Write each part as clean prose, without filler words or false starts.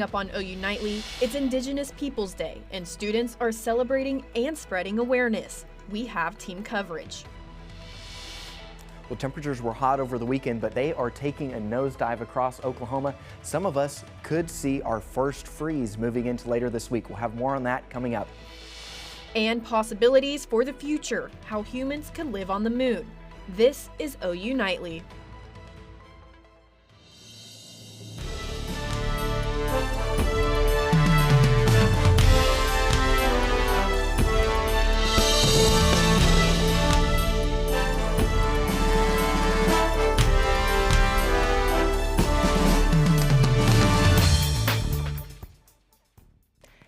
Up on OU Nightly, it's Indigenous Peoples Day, and students are celebrating and spreading awareness. We have team coverage. Well, temperatures were hot over the weekend, but they are taking a nosedive across Oklahoma. Some of us could see our first freeze moving into later this week. We'll have more on that coming up. And possibilities for the future, how humans can live on the moon. This is OU Nightly.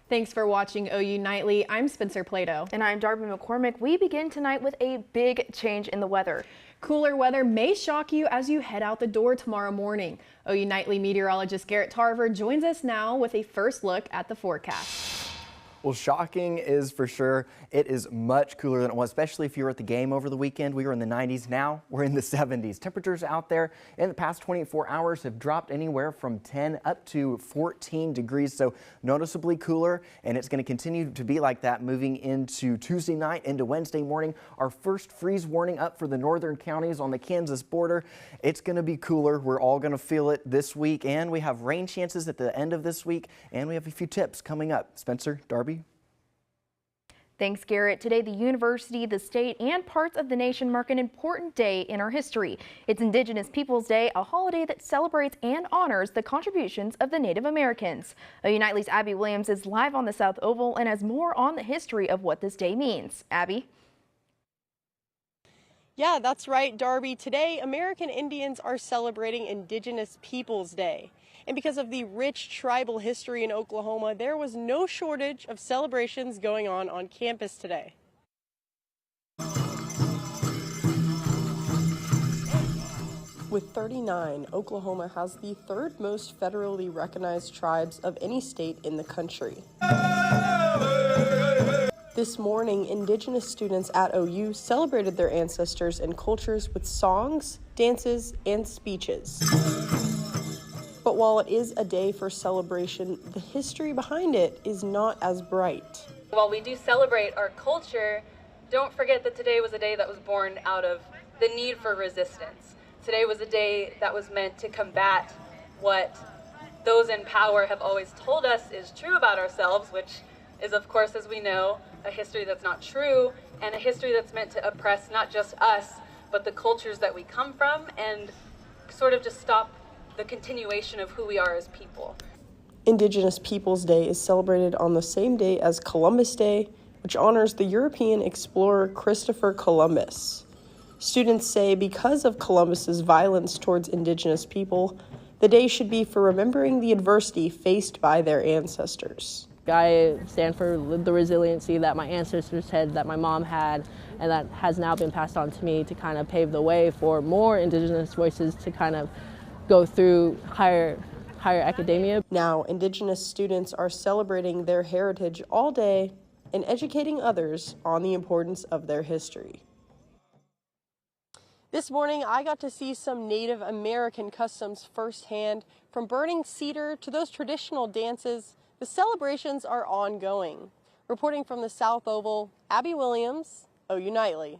Thanks for watching OU Nightly. I'm Spencer Plato. And I'm Darby McCormick. We begin tonight with a big change in the weather. Cooler weather may shock you as you head out the door tomorrow morning. OU Nightly meteorologist Garrett Tarver joins us now with a first look at the forecast. Well, shocking is for sure. It is much cooler than it was, especially if you were at the game over the weekend. We were in the 90s. Now we're in the 70s. Temperatures out there in the past 24 hours have dropped anywhere from 10 up to 14 degrees. So noticeably cooler, and it's going to continue to be like that moving into Tuesday night into Wednesday morning. Our first freeze warning up for the northern counties on the Kansas border. It's going to be cooler. We're all going to feel it this week, and we have rain chances at the end of this week, and we have a few tips coming up. Spencer, Darby. Thanks, Garrett. Today, the university, the state, and parts of the nation mark an important day in our history. It's Indigenous Peoples Day, a holiday that celebrates and honors the contributions of the Native Americans. OU Nightly's Abby Williams is live on the South Oval and has more on the history of what this day means. Abby? Yeah, that's right, Darby. Today, American Indians are celebrating Indigenous Peoples Day. And because of the rich tribal history in Oklahoma, there was no shortage of celebrations going on campus today. With 39, Oklahoma has the third most federally recognized tribes of any state in the country. This morning, Indigenous students at OU celebrated their ancestors and cultures with songs, dances, and speeches. But while it is a day for celebration, the history behind it is not as bright. While we do celebrate our culture, don't forget that today was a day that was born out of the need for resistance. Today was a day that was meant to combat what those in power have always told us is true about ourselves, which is, of course, as we know, a history that's not true, and a history that's meant to oppress not just us, but the cultures that we come from, and sort of just stop the continuation of who we are as people. Indigenous Peoples Day is celebrated on the same day as Columbus Day, which honors the European explorer Christopher Columbus. Students say because of Columbus's violence towards Indigenous people, the day should be for remembering the adversity faced by their ancestors. I stand for the resiliency that my ancestors had, that my mom had, and that has now been passed on to me to kind of pave the way for more Indigenous voices to kind of go through higher academia. Now, Indigenous students are celebrating their heritage all day and educating others on the importance of their history. This morning, I got to see some Native American customs firsthand. From burning cedar to those traditional dances, the celebrations are ongoing. Reporting from the South Oval, Abby Williams, OU Nightly.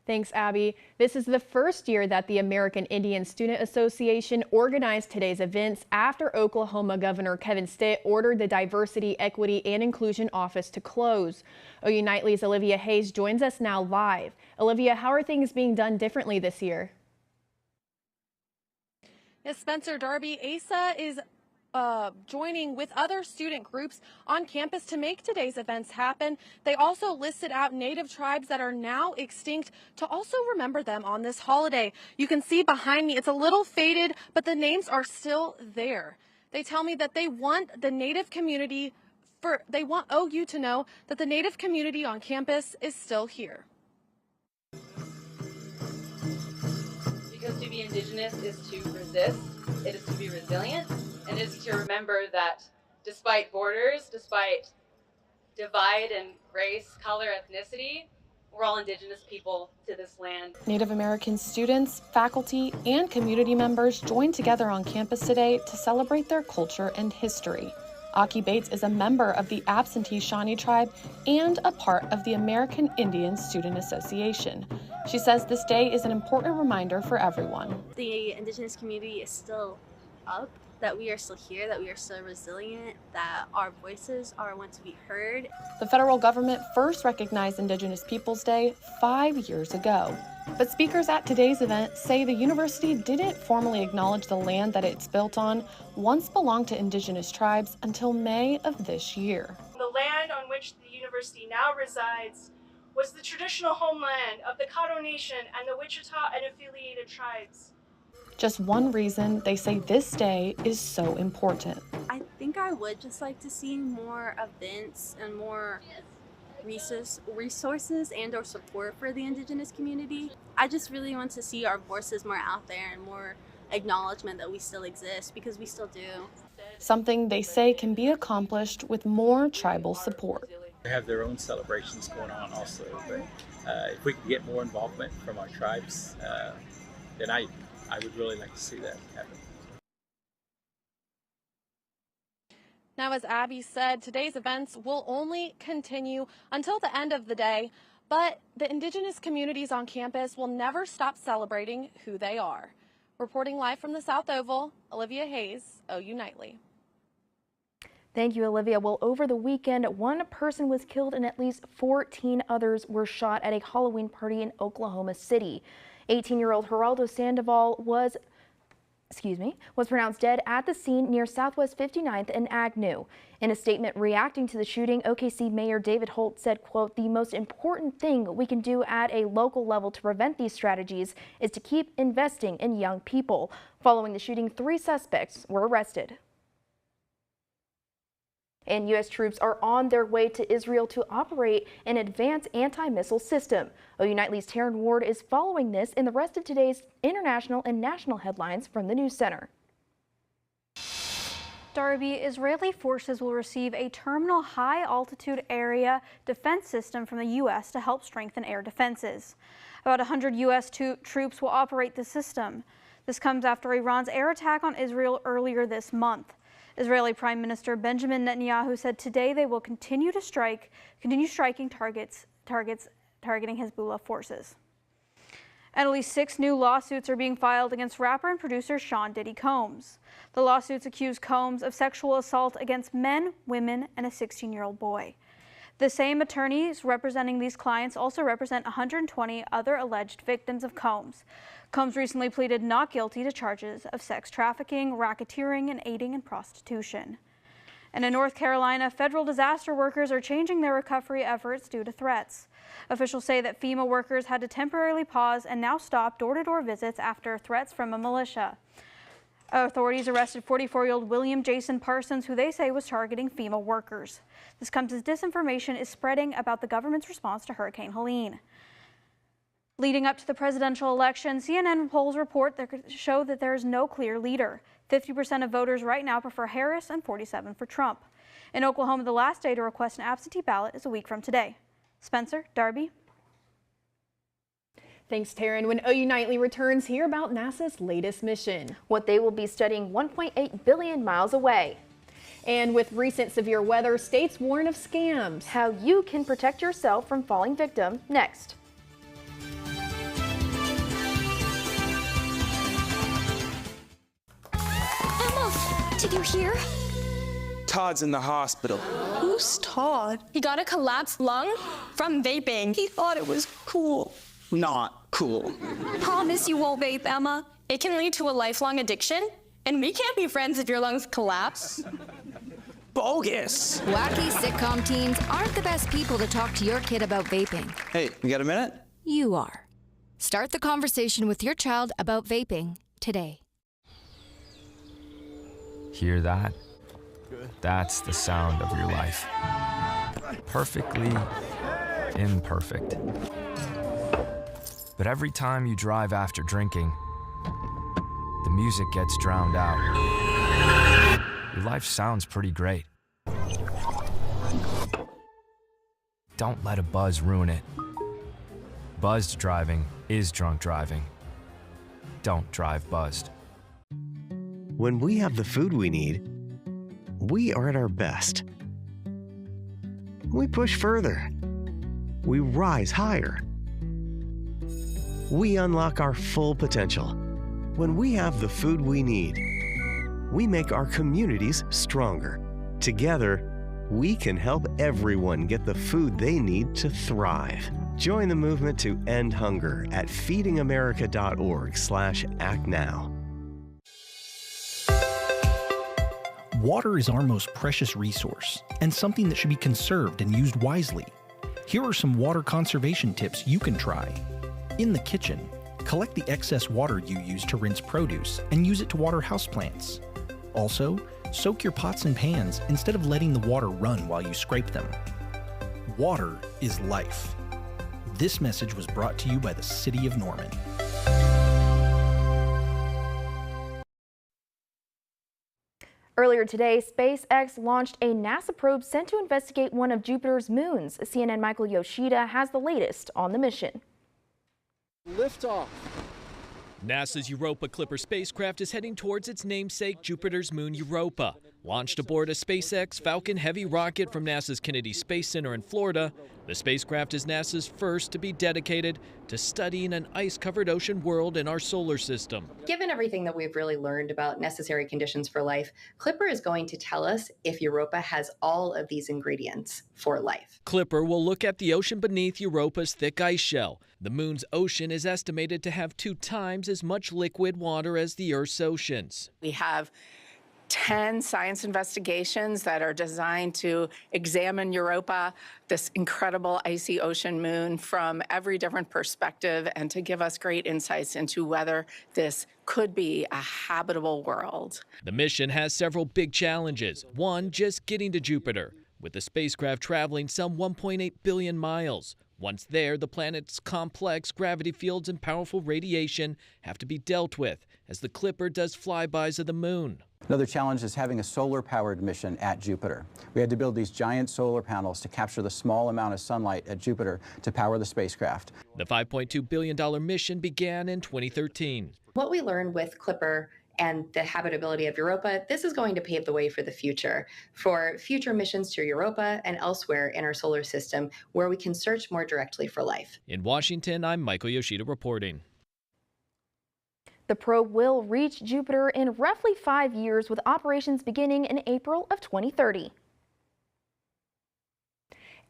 Thanks, Abby. This is the first year that the American Indian Student Association organized today's events after Oklahoma Governor Kevin Stitt ordered the Diversity, Equity, and Inclusion Office to close. OU Nightly's Olivia Hayes joins us now live. Olivia, how are things being done differently this year? Yes, Spencer, Darby, ASA is joining with other student groups on campus to make today's events happen. They also listed out Native tribes that are now extinct to also remember them on this holiday. You can see behind me, it's a little faded, but the names are still there. They tell me that they want the Native community, they want OU to know that the Native community on campus is still here. Because to be Indigenous is to resist, it is to be resilient, and it is to remember that despite borders, despite divide in race, color, ethnicity, We're all indigenous people to this land. Native American students, faculty, and community members joined together on campus today to celebrate their culture and history. Aki Bates is a member of the absentee Shawnee tribe and a part of the American Indian Student Association. She says this day is an important reminder for everyone. The indigenous community is still up, that we are still here, that we are still resilient, that our voices are want to be heard. The federal government first recognized Indigenous Peoples Day 5 years ago. But speakers at today's event say the university didn't formally acknowledge the land that it's built on once belonged to Indigenous tribes until May of this year. The land on which the university now resides was the traditional homeland of the Caddo Nation and the Wichita and affiliated tribes. Just one reason they say this day is so important. I think I would just like to see more events and more resources and or support for the indigenous community. I just really want to see our voices more out there and more acknowledgement that we still exist, because we still do. Something they say can be accomplished with more tribal support. They have their own celebrations going on also, but if we can get more involvement from our tribes, then I would really like to see that happen. Now, as Abby said, today's events will only continue until the end of the day, but the Indigenous communities on campus will never stop celebrating who they are. Reporting live from the South Oval, Olivia Hayes, OU Nightly. Thank you, Olivia. Well, over the weekend, one person was killed and at least 14 others were shot at a Halloween party in Oklahoma City. 18-year-old Geraldo Sandoval was pronounced dead at the scene near Southwest 59th and Agnew. In a statement reacting to the shooting, OKC Mayor David Holt said, quote, "The most important thing we can do at a local level to prevent these strategies is to keep investing in young people." Following the shooting, 3 suspects were arrested. And U.S. troops are on their way to Israel to operate an advanced anti-missile system. OU Nightly's Taryn Ward is following this in the rest of today's international and national headlines from the News Center. Darby, Israeli forces will receive a terminal high-altitude area defense system from the U.S. to help strengthen air defenses. About 100 U.S. troops will operate the system. This comes after Iran's air attack on Israel earlier this month. Israeli Prime Minister Benjamin Netanyahu said today they will continue striking targets targeting Hezbollah forces. And at least 6 new lawsuits are being filed against rapper and producer Sean Diddy Combs. The lawsuits accuse Combs of sexual assault against men, women, and a 16-year-old boy. The same attorneys representing these clients also represent 120 other alleged victims of Combs. Combs recently pleaded not guilty to charges of sex trafficking, racketeering, and aiding in prostitution. And in North Carolina, federal disaster workers are changing their recovery efforts due to threats. Officials say that FEMA workers had to temporarily pause and now stop door-to-door visits after threats from a militia. Authorities arrested 44-year-old William Jason Parsons, who they say was targeting FEMA workers. This comes as disinformation is spreading about the government's response to Hurricane Helene. Leading up to the presidential election, CNN polls show that there is no clear leader. 50% of voters right now prefer Harris and 47% for Trump. In Oklahoma, the last day to request an absentee ballot is a week from today. Spencer, Darby. Thanks, Taryn. When OU Nightly returns, hear about NASA's latest mission. What they will be studying 1.8 billion miles away. And with recent severe weather, states warn of scams. How you can protect yourself from falling victim next. Did you hear? Todd's in the hospital. Who's Todd? He got a collapsed lung from vaping. He thought it was cool. Not cool. Promise you won't vape, Emma. It can lead to a lifelong addiction, and we can't be friends if your lungs collapse. Bogus. Wacky sitcom teens aren't the best people to talk to your kid about vaping. Hey, you got a minute? You are. Start the conversation with your child about vaping today. Hear that? That's the sound of your life. Perfectly imperfect. But every time you drive after drinking, the music gets drowned out. Your life sounds pretty great. Don't let a buzz ruin it. Buzzed driving is drunk driving. Don't drive buzzed. When we have the food we need, we are at our best. We push further. We rise higher. We unlock our full potential. When we have the food we need, we make our communities stronger. Together, we can help everyone get the food they need to thrive. Join the movement to end hunger at feedingamerica.org/actnow. Water is our most precious resource and something that should be conserved and used wisely. Here are some water conservation tips you can try. In the kitchen, collect the excess water you use to rinse produce and use it to water houseplants. Also, soak your pots and pans instead of letting the water run while you scrape them. Water is life. This message was brought to you by the City of Norman. Earlier today, SpaceX launched a NASA probe sent to investigate one of Jupiter's moons. CNN Michael Yoshida has the latest on the mission. Liftoff. NASA's Europa Clipper spacecraft is heading towards its namesake, Jupiter's moon Europa. Launched aboard a SpaceX Falcon Heavy rocket from NASA's Kennedy Space Center in Florida, the spacecraft is NASA's first to be dedicated to studying an ice-covered ocean world in our solar system. Given everything that we've really learned about necessary conditions for life, Clipper is going to tell us if Europa has all of these ingredients for life. Clipper will look at the ocean beneath Europa's thick ice shell. The moon's ocean is estimated to have 2 times as much liquid water as the Earth's oceans. We have 10 science investigations that are designed to examine Europa, this incredible icy ocean moon, from every different perspective and to give us great insights into whether this could be a habitable world. The mission has several big challenges. One, just getting to Jupiter, with the spacecraft traveling some 1.8 billion miles. Once there, the planet's complex gravity fields and powerful radiation have to be dealt with as the Clipper does flybys of the moon. Another challenge is having a solar-powered mission at Jupiter. We had to build these giant solar panels to capture the small amount of sunlight at Jupiter to power the spacecraft. The $5.2 billion mission began in 2013. What we learned with Clipper and the habitability of Europa, this is going to pave the way for the future, for future missions to Europa and elsewhere in our solar system where we can search more directly for life. In Washington, I'm Michael Yoshida reporting. The probe will reach Jupiter in roughly 5 years, with operations beginning in April of 2030.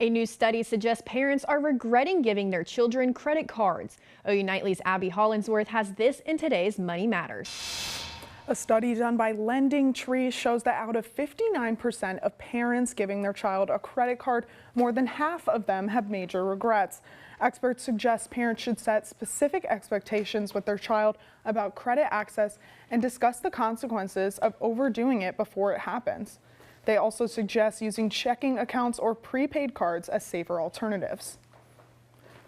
A new study suggests parents are regretting giving their children credit cards. OU Nightly's Abby Hollingsworth has this in today's Money Matters. A study done by Lending Tree shows that out of 59% of parents giving their child a credit card, more than half of them have major regrets. Experts suggest parents should set specific expectations with their child about credit access and discuss the consequences of overdoing it before it happens. They also suggest using checking accounts or prepaid cards as safer alternatives.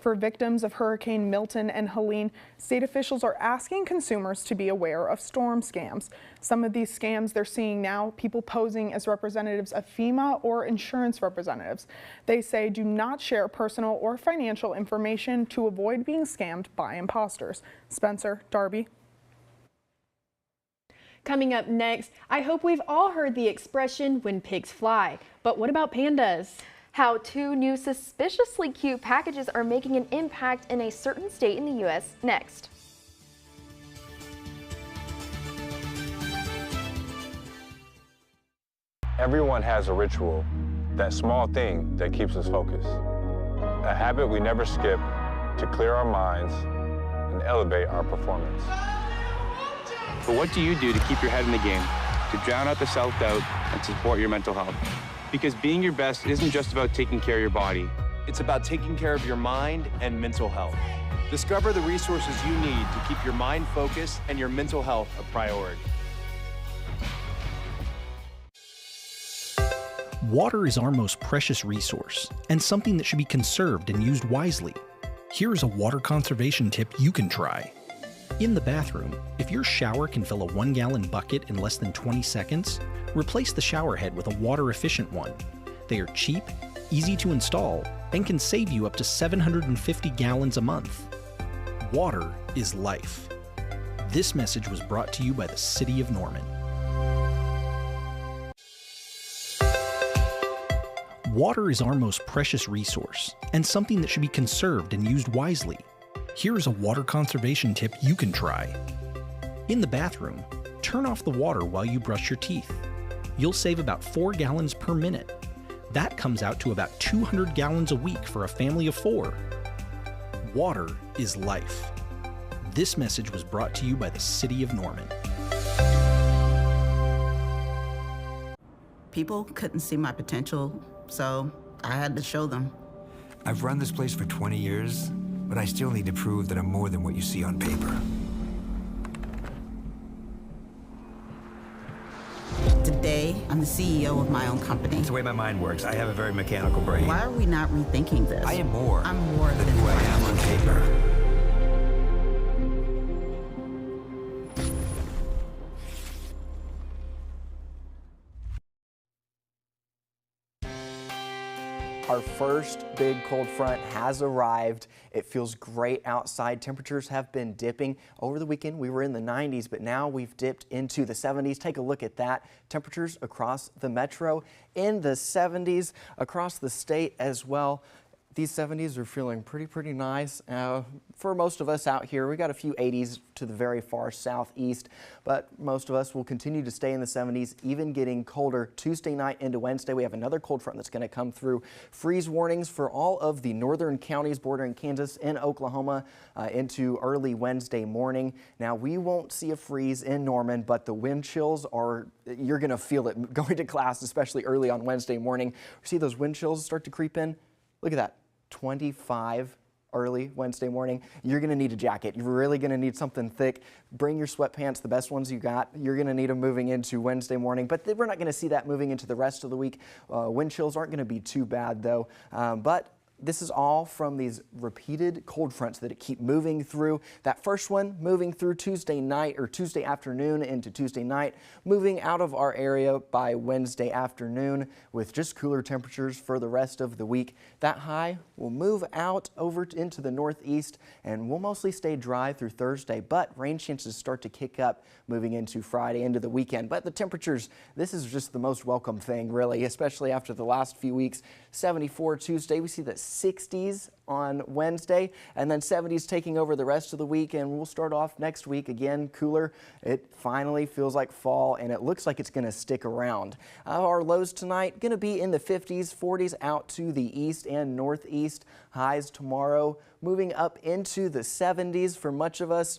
For victims of Hurricane Milton and Helene, state officials are asking consumers to be aware of storm scams. Some of these scams they're seeing now, people posing as representatives of FEMA or insurance representatives. They say do not share personal or financial information to avoid being scammed by imposters. Spencer, Darby. Coming up next, I hope we've all heard the expression when pigs fly. But what about pandas? How 2 new suspiciously cute packages are making an impact in a certain state in the U.S. next. Everyone has a ritual, that small thing that keeps us focused. A habit we never skip to clear our minds and elevate our performance. But what do you do to keep your head in the game, to drown out the self-doubt and support your mental health? Because being your best isn't just about taking care of your body. It's about taking care of your mind and mental health. Discover the resources you need to keep your mind focused and your mental health a priority. Water is our most precious resource and something that should be conserved and used wisely. Here's a water conservation tip you can try. In the bathroom, if your shower can fill a 1-gallon bucket in less than 20 seconds, replace the shower head with a water-efficient one. They are cheap, easy to install, and can save you up to 750 gallons a month. Water is life. This message was brought to you by the City of Norman. Water is our most precious resource and something that should be conserved and used wisely. Here is a water conservation tip you can try. In the bathroom, turn off the water while you brush your teeth. You'll save about 4 gallons per minute. That comes out to about 200 gallons a week for a family of 4. Water is life. This message was brought to you by the City of Norman. People couldn't see my potential, so I had to show them. I've run this place for 20 years, but I still need to prove that I'm more than what you see on paper. Today, I'm the CEO of my own company. It's the way my mind works. I have a very mechanical brain. Why are we not rethinking this? I am more. I'm more than who I am on paper. Our first big cold front has arrived. It feels great outside. Temperatures have been dipping. Over the weekend, we were in the 90s, but now we've dipped into the 70s. Take a look at that. Temperatures across the metro in the 70s, across the state as well. These 70s are feeling pretty nice. For most of us out here, we got a few 80s to the very far southeast, but most of us will continue to stay in the 70s, even getting colder Tuesday night into Wednesday. We have another cold front that's going to come through. Freeze warnings for all of the northern counties bordering Kansas and Oklahoma into early Wednesday morning. Now, we won't see a freeze in Norman, but the wind chills are, you're going to feel it going to class, especially early on Wednesday morning. See those wind chills start to creep in? Look at that. 25 early Wednesday morning. You're going to need a jacket. You're really going to need something thick. Bring your sweatpants, the best ones you got. You're going to need them moving into Wednesday morning, but we're not going to see that moving into the rest of the week. Wind chills aren't going to be too bad though, but this is all from these repeated cold fronts that keep moving through. That first one moving through Tuesday night or Tuesday afternoon into Tuesday night, moving out of our area by Wednesday afternoon with just cooler temperatures for the rest of the week. That high will move out over into the northeast and will mostly stay dry through Thursday, but rain chances start to kick up moving into Friday, into the weekend. But the temperatures, this is just the most welcome thing really, especially after the last few weeks. 74 Tuesday, we see that 60s on Wednesday, and then 70s taking over the rest of the week, and we'll start off next week again cooler. It finally feels like fall, and it looks like it's going to stick around. Our lows tonight going to be in the 50s, 40s out to the east and northeast. Highs tomorrow moving up into the 70s for much of us.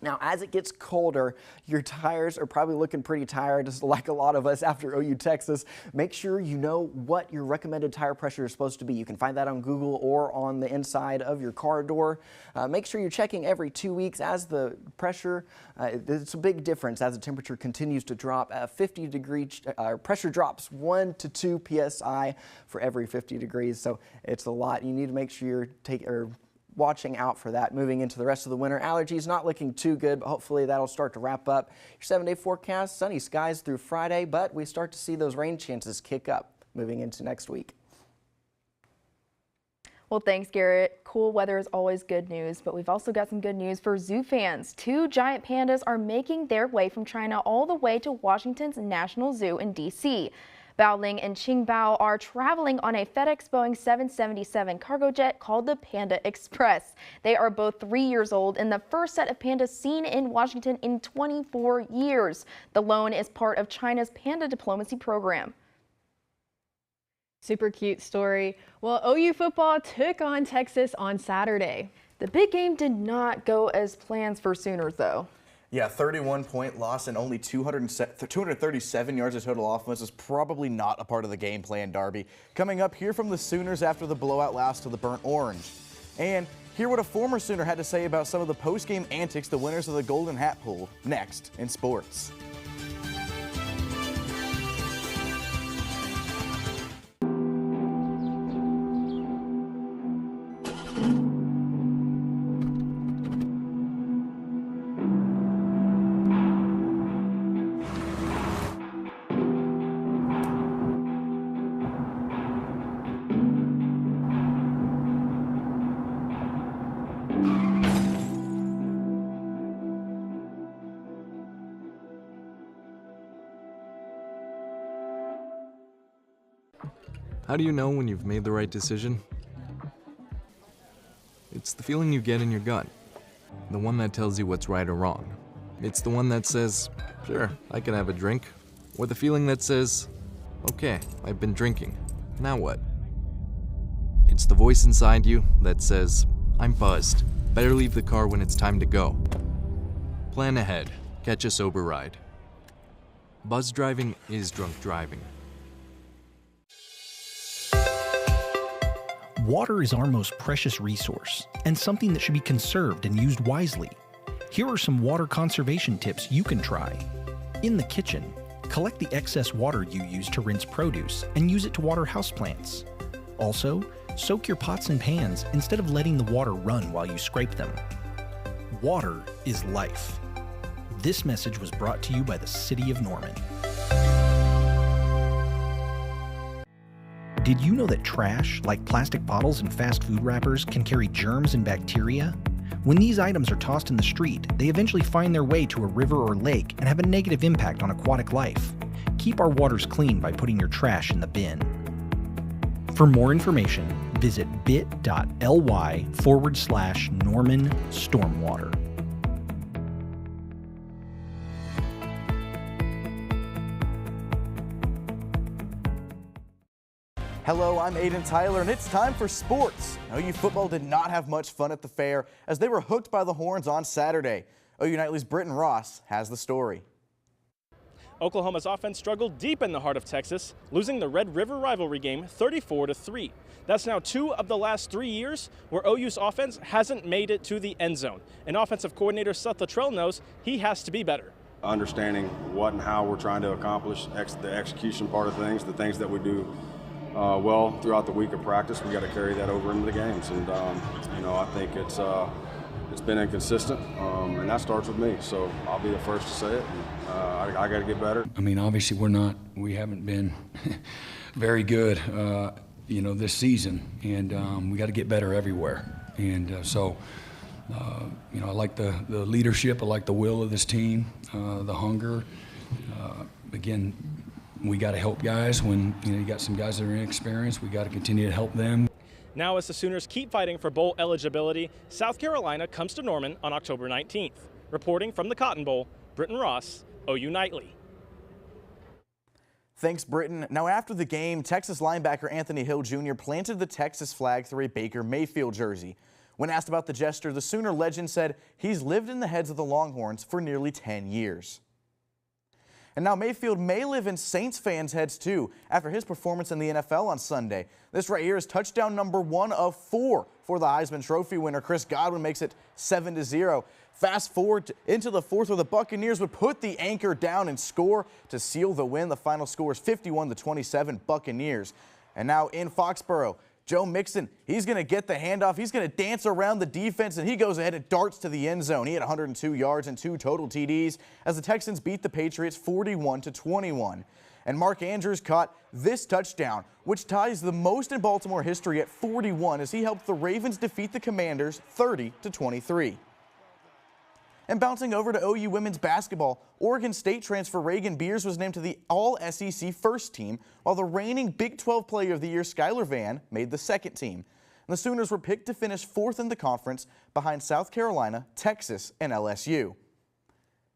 Now, as it gets colder, your tires are probably looking pretty tired, just like a lot of us after OU Texas. Make sure you know what your recommended tire pressure is supposed to be. You can find that on Google or on the inside of your car door. Make sure you're checking every 2 weeks as the pressure, it's a big difference as the temperature continues to drop. 50-degree pressure drops 1 to 2 psi for every 50 degrees, so it's a lot. You need to make sure you're watching out for that moving into the rest of the winter. Allergies not looking too good, but hopefully that'll start to wrap up. Your 7-day forecast, sunny skies through Friday, but we start to see those rain chances kick up moving into next week. Well, thanks, Garrett. Cool weather is always good news, but we've also got some good news for zoo fans. 2 giant pandas are making their way from China all the way to Washington's National Zoo in D.C. Baoling and Qingbao are traveling on a FedEx Boeing 777 cargo jet called the Panda Express. They are both 3 years old and the first set of pandas seen in Washington in 24 years. The loan is part of China's panda diplomacy program. Super cute story. Well, OU football took on Texas on Saturday. The big game did not go as planned for Sooners, though. Yeah, 31-point loss and only 237 yards of total offense is probably not a part of the game plan, Darby. Coming up, hear from the Sooners after the blowout loss to the Burnt Orange. And hear what a former Sooner had to say about some of the post-game antics the winners of the Golden Hat pulled next in sports. How do you know when you've made the right decision? It's the feeling you get in your gut. The one that tells you what's right or wrong. It's the one that says, sure, I can have a drink. Or the feeling that says, okay, I've been drinking. Now what? It's the voice inside you that says, I'm buzzed. Better leave the car when it's time to go. Plan ahead. Catch a sober ride. Buzz driving is drunk driving. Water is our most precious resource and something that should be conserved and used wisely. Here are some water conservation tips you can try. In the kitchen, collect the excess water you use to rinse produce and use it to water houseplants. Also, soak your pots and pans instead of letting the water run while you scrape them. Water is life. This message was brought to you by the City of Norman. Did you know that trash, like plastic bottles and fast food wrappers, can carry germs and bacteria? When these items are tossed in the street, they eventually find their way to a river or lake and have a negative impact on aquatic life. Keep our waters clean by putting your trash in the bin. For more information, visit bit.ly/Norman Stormwater. Hello, I'm Aiden Tyler, and it's time for sports. OU football did not have much fun at the fair as they were hooked by the horns on Saturday. OU Nightly's Britton Ross has the story. Oklahoma's offense struggled deep in the heart of Texas, losing the Red River rivalry game 34-3. That's now 2 of the last 3 years where OU's offense hasn't made it to the end zone. And offensive coordinator Seth Luttrell knows he has to be better. Understanding what and how we're trying to accomplish the execution part of things, the things that we do well throughout the week of practice, we got to carry that over into the games. And I think it's been inconsistent, and that starts with me. So I'll be the first to say it. I got to get better. I mean, obviously we haven't been very good, this season, and we got to get better everywhere. And I like the leadership, I like the will of this team, the hunger. Again, we got to help guys when you got some guys that are inexperienced. We got to continue to help them. Now, as the Sooners keep fighting for bowl eligibility, South Carolina comes to Norman on October 19th. Reporting from the Cotton Bowl, Britton Ross, OU Nightly. Thanks, Britton. Now, after the game, Texas linebacker Anthony Hill Jr. planted the Texas flag through a Baker Mayfield jersey. When asked about the gesture, the Sooner legend said he's lived in the heads of the Longhorns for nearly 10 years. And now Mayfield may live in Saints fans' heads too after his performance in the NFL on Sunday. This right here is touchdown number 1 of 4 for the Heisman Trophy winner. Chris Godwin makes it 7-0. Fast forward into the fourth where the Buccaneers would put the anchor down and score to seal the win. The final score is 51-27 Buccaneers. And now in Foxborough, Joe Mixon, he's going to get the handoff. He's going to dance around the defense, and he goes ahead and darts to the end zone. He had 102 yards and 2 total TDs as the Texans beat the Patriots 41-21. And Mark Andrews caught this touchdown, which ties the most in Baltimore history at 41 as he helped the Ravens defeat the Commanders 30-23. And bouncing over to OU women's basketball, Oregon State transfer Reagan Beers was named to the All-SEC first team, while the reigning Big 12 Player of the Year Skylar Vann made the second team. And the Sooners were picked to finish 4th in the conference behind South Carolina, Texas, and LSU.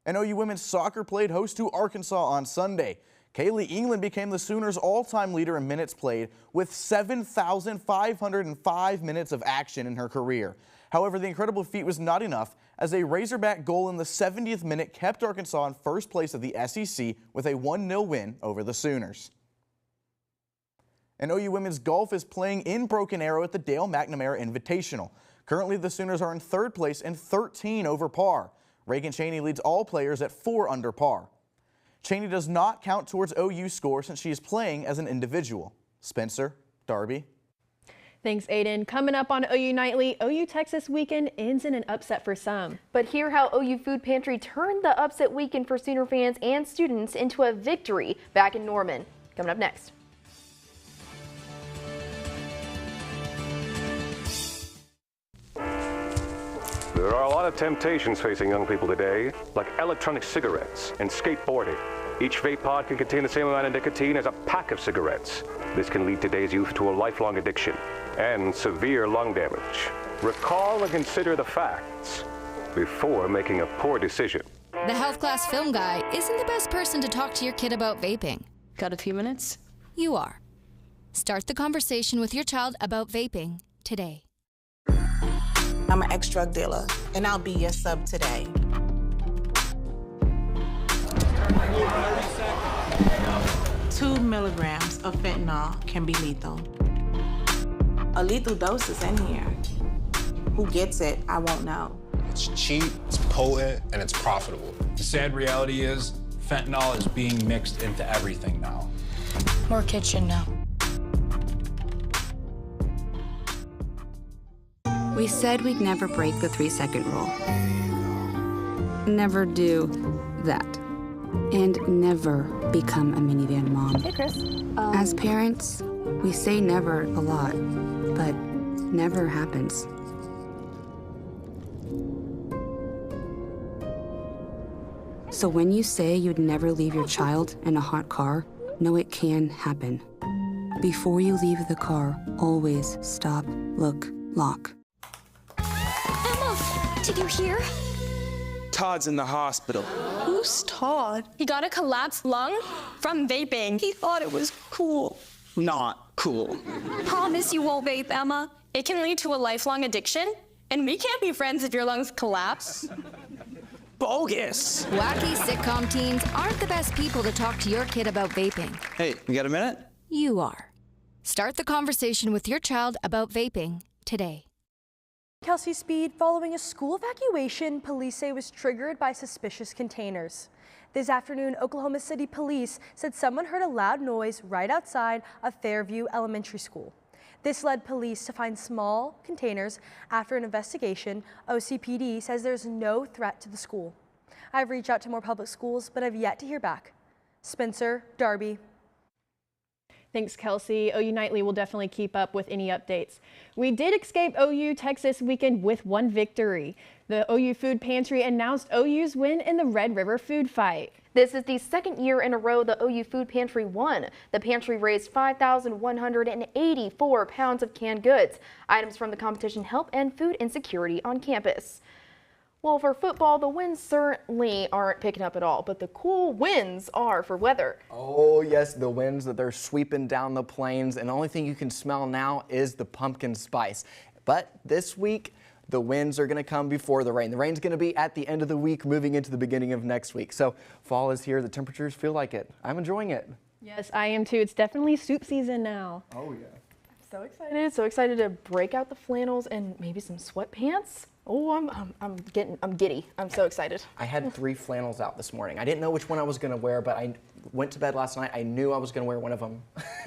And OU women's soccer played host to Arkansas on Sunday. Kaylee England became the Sooners' all-time leader in minutes played with 7,505 minutes of action in her career. However, the incredible feat was not enough as a Razorback goal in the 70th minute kept Arkansas in first place of the SEC with a 1-0 win over the Sooners. And OU women's golf is playing in Broken Arrow at the Dale McNamara Invitational. Currently, the Sooners are in 3rd place and 13 over par. Reagan Cheney leads all players at 4 under par. Cheney does not count towards OU's score since she is playing as an individual. Spencer, Darby. Thanks, Aiden. Coming up on OU Nightly, OU Texas weekend ends in an upset for some. But hear how OU Food Pantry turned the upset weekend for Sooner fans and students into a victory back in Norman. Coming up next. There are a lot of temptations facing young people today, like electronic cigarettes and skateboarding. Each vape pod can contain the same amount of nicotine as a pack of cigarettes. This can lead today's youth to a lifelong addiction and severe lung damage. Recall and consider the facts before making a poor decision. The health class film guy isn't the best person to talk to your kid about vaping. Got a few minutes? You are. Start the conversation with your child about vaping today. I'm an ex-drug dealer, and I'll be your sub today. 2 milligrams of fentanyl can be lethal. A lethal dose is in here. Who gets it, I won't know. It's cheap, it's potent, and it's profitable. The sad reality is fentanyl is being mixed into everything now. More kitchen now. We said we'd never break the 3-second rule. Never do that. And never become a minivan mom. Hey, Chris. As parents, we say never a lot, but never happens. So when you say you'd never leave your child in a hot car, know it can happen. Before you leave the car, always stop, look, lock. Emma, did you hear? Todd's in the hospital. Who's Todd? He got a collapsed lung from vaping. He thought it was cool. Not cool. Promise you won't vape, Emma. It can lead to a lifelong addiction, and we can't be friends if your lungs collapse. Bogus. Wacky sitcom teens aren't the best people to talk to your kid about vaping. Hey, you got a minute? You are. Start the conversation with your child about vaping today. Kelsey Speed, following a school evacuation, police say was triggered by suspicious containers. This afternoon, Oklahoma City police said someone heard a loud noise right outside of Fairview Elementary School. This led police to find small containers. After an investigation, OCPD says there's no threat to the school. I've reached out to more public schools, but I've yet to hear back. Spencer, Darby. Thanks, Kelsey. OU Nightly will definitely keep up with any updates. We did escape OU Texas weekend with one victory. The OU Food Pantry announced OU's win in the Red River Food Fight. This is the second year in a row the OU Food Pantry won. The pantry raised 5,184 pounds of canned goods. Items from the competition help end food insecurity on campus. Well, for football, the winds certainly aren't picking up at all, but the cool winds are for weather. Oh yes, the winds that they're sweeping down the plains, and the only thing you can smell now is the pumpkin spice. But this week, the winds are going to come before the rain. The rain's going to be at the end of the week, moving into the beginning of next week. So fall is here. The temperatures feel like it. I'm enjoying it. Yes, I am too. It's definitely soup season now. Oh yeah. So excited to break out the flannels and maybe some sweatpants. Oh, I'm giddy. I'm so excited. I had 3 flannels out this morning. I didn't know which one I was going to wear, but I went to bed last night. I knew I was going to wear one of them.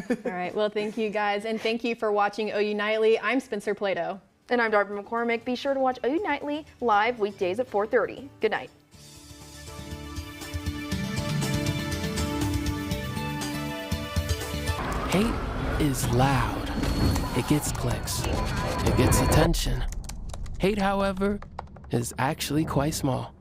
All right. Well, thank you guys, and thank you for watching OU Nightly. I'm Spencer Plato. And I'm Darby McCormick. Be sure to watch OU Nightly live weekdays at 4:30. Good night. Hate is loud. It gets clicks. It gets attention. Hate, however, is actually quite small.